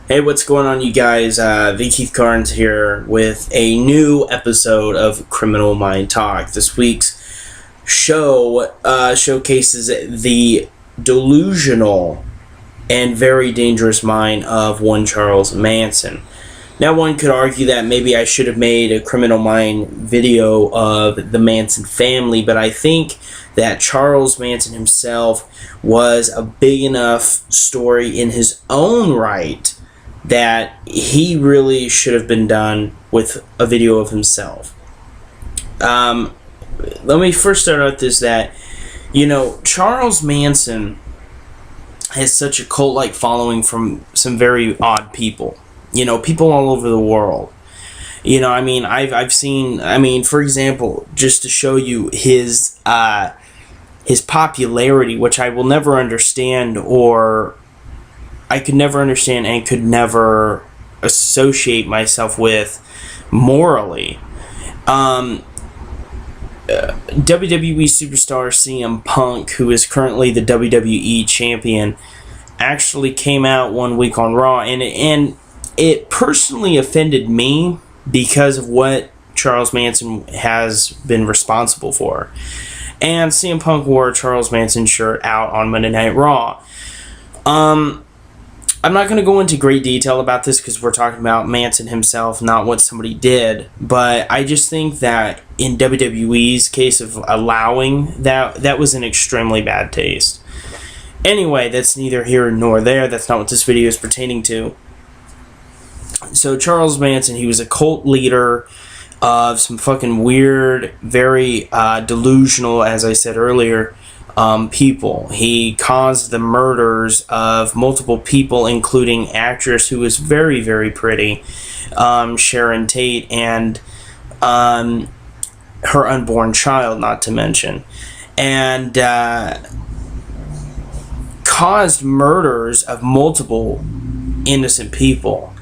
Hey, what's going on, you guys? The Keith Carnes here with a new episode of Criminal Mind Talk. This week's show showcases the delusional and very dangerous mind of one Charles Manson. Now, one could argue that maybe I should have made a Criminal Mind video of the Manson family, but I think that Charles Manson himself was a big enough story in his own right that he really should have been done with a video of himself. Let me first start out this, that, Charles Manson has such a cult-like following from some very odd people. People all over the world. I've seen, for example, just to show you his popularity, which I will never understand, or I could never understand and could never associate myself with morally. WWE superstar CM Punk, who is currently the WWE champion, actually came out one week on Raw, and it personally offended me because of what Charles Manson has been responsible for. And CM Punk wore a Charles Manson shirt out on Monday Night Raw. I'm not going to go into great detail about this because we're talking about Manson himself, not what somebody did. But I just think that in WWE's case of allowing that was an extremely bad taste. Anyway, that's neither here nor there. That's not what this video is pertaining to. So Charles Manson, he was a cult leader of some fucking weird, very delusional, as I said earlier, people. He caused the murders of multiple people, including actress who was very, very pretty, Sharon Tate, and her unborn child, not to mention. And caused murders of multiple innocent people.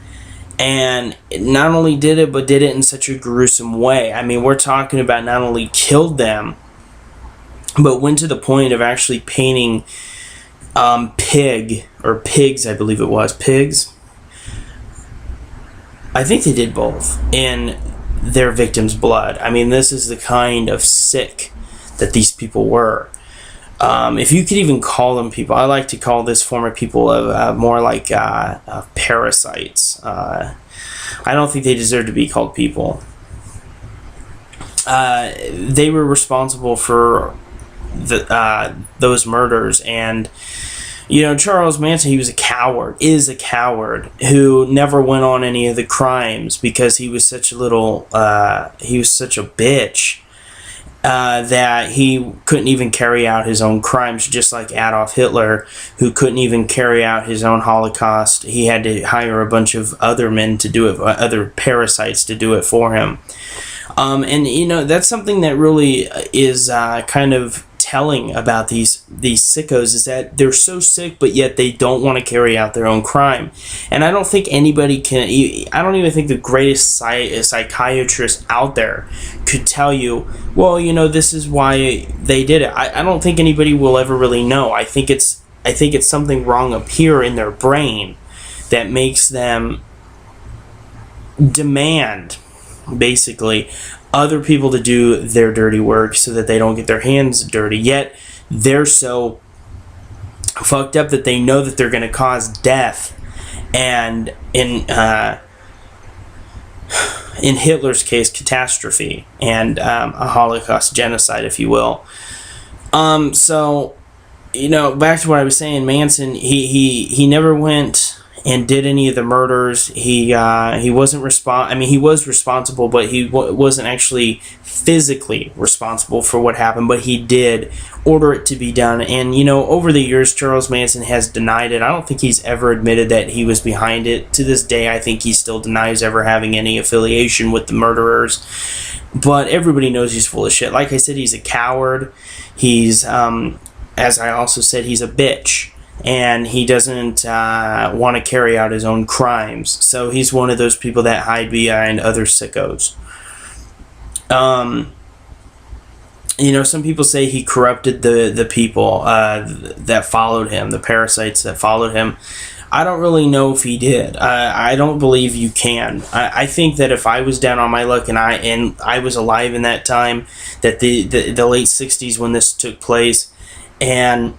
And not only did it, but did it in such a gruesome way. I mean, we're talking about not only killed them, but went to the point of actually painting pigs, I believe it was, pigs? I think they did both, in their victims' blood. I mean, this is the kind of sick that these people were. If you could even call them people, I like to call this form of people more like parasites. I don't think they deserve to be called people. They were responsible for those murders, and Charles Manson, he was is a coward who never went on any of the crimes because he was such a bitch that he couldn't even carry out his own crimes, just like Adolf Hitler, who couldn't even carry out his own Holocaust. He had to hire a bunch of other men to do it, other parasites to do it for him. And that's something that really is kind of telling about these sickos, is that they're so sick, but yet they don't want to carry out their own crime. And I don't think anybody can. I don't even think the greatest psychiatrist out there could tell you, well, this is why they did it. I don't think anybody will ever really know. I think it's something wrong up here in their brain that makes them demand, basically, other people to do their dirty work so that they don't get their hands dirty. Yet they're so fucked up that they know that they're going to cause death, and in Hitler's case, catastrophe, and a Holocaust, genocide, if you will. So back to what I was saying, Manson, he never went and did any of the murders. He wasn't he was responsible, but he wasn't actually physically responsible for what happened, but he did order it to be done. And over the years, Charles Manson has denied it. I don't think he's ever admitted that he was behind it. To this day, I think he still denies ever having any affiliation with the murderers, but everybody knows he's full of shit. Like I said, he's a coward. He's as I also said, he's a bitch. And he doesn't want to carry out his own crimes. So he's one of those people that hide behind other sickos. Some people say he corrupted the people that followed him, the parasites that followed him. I don't really know if he did. I don't believe you can. I think that if I was down on my luck and I was alive in that time, that the late 60s when this took place, and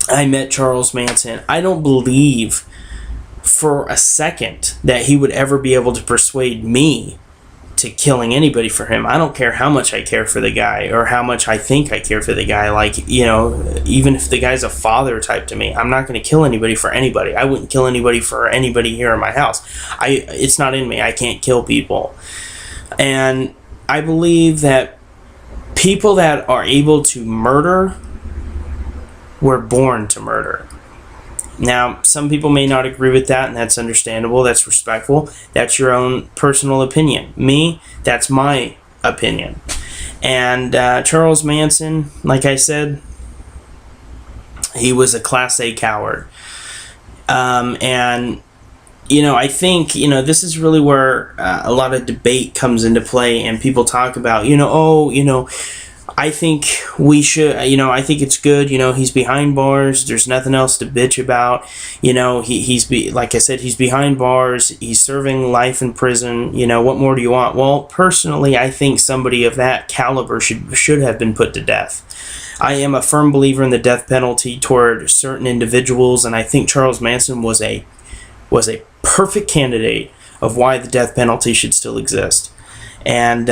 I met Charles Manson, I don't believe for a second that he would ever be able to persuade me to killing anybody for him. I don't care how much I care for the guy or how much I think I care for the guy. Like, you know, even if the guy's a father type to me, I'm not going to kill anybody for anybody. I wouldn't kill anybody for anybody here in my house. It's not in me. I can't kill people. And I believe that people that are able to murder were born to murder. Now, some people may not agree with that, and that's understandable. That's respectful. That's your own personal opinion. Me, that's my opinion. And Charles Manson, like I said, he was a Class A coward. And, you know, I think, you know, this is really where a lot of debate comes into play, and people talk about, you know, oh, you know, I think we should, you know, I think it's good, you know, he's behind bars, there's nothing else to bitch about, you know, like I said, he's behind bars, he's serving life in prison, you know, what more do you want? Well, personally, I think somebody of that caliber should have been put to death. I am a firm believer in the death penalty toward certain individuals, and I think Charles Manson was a perfect candidate of why the death penalty should still exist. And,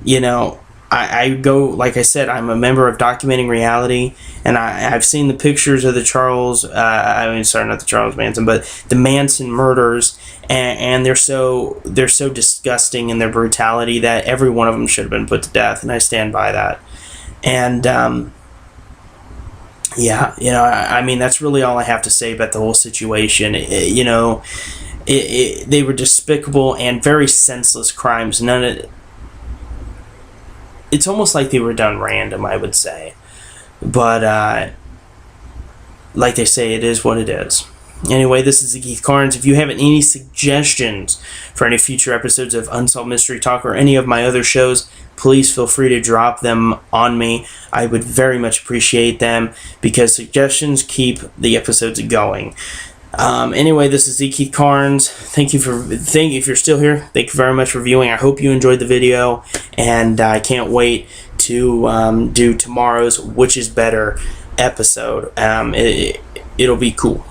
you know, I go, like I said, I'm a member of Documenting Reality, and I've seen the pictures of the not the Charles Manson, but the Manson murders, and they're so disgusting in their brutality that every one of them should have been put to death, and I stand by that. And yeah, you know, I mean, that's really all I have to say about the whole situation. You know, they were despicable and very senseless crimes. It's almost like they were done random, I would say. But, like they say, it is what it is. Anyway, this is the Keith Carnes. If you have any suggestions for any future episodes of Unsolved Mystery Talk or any of my other shows, please feel free to drop them on me. I would very much appreciate them, because suggestions keep the episodes going. Anyway, this is the Keith Carnes. If you're still here, thank you very much for viewing. I hope you enjoyed the video, and I can't wait to do tomorrow's Which Is Better episode. It'll be cool.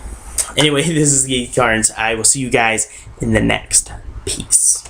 Anyway, this is the Keith Carnes. I will see you guys in the next. Peace.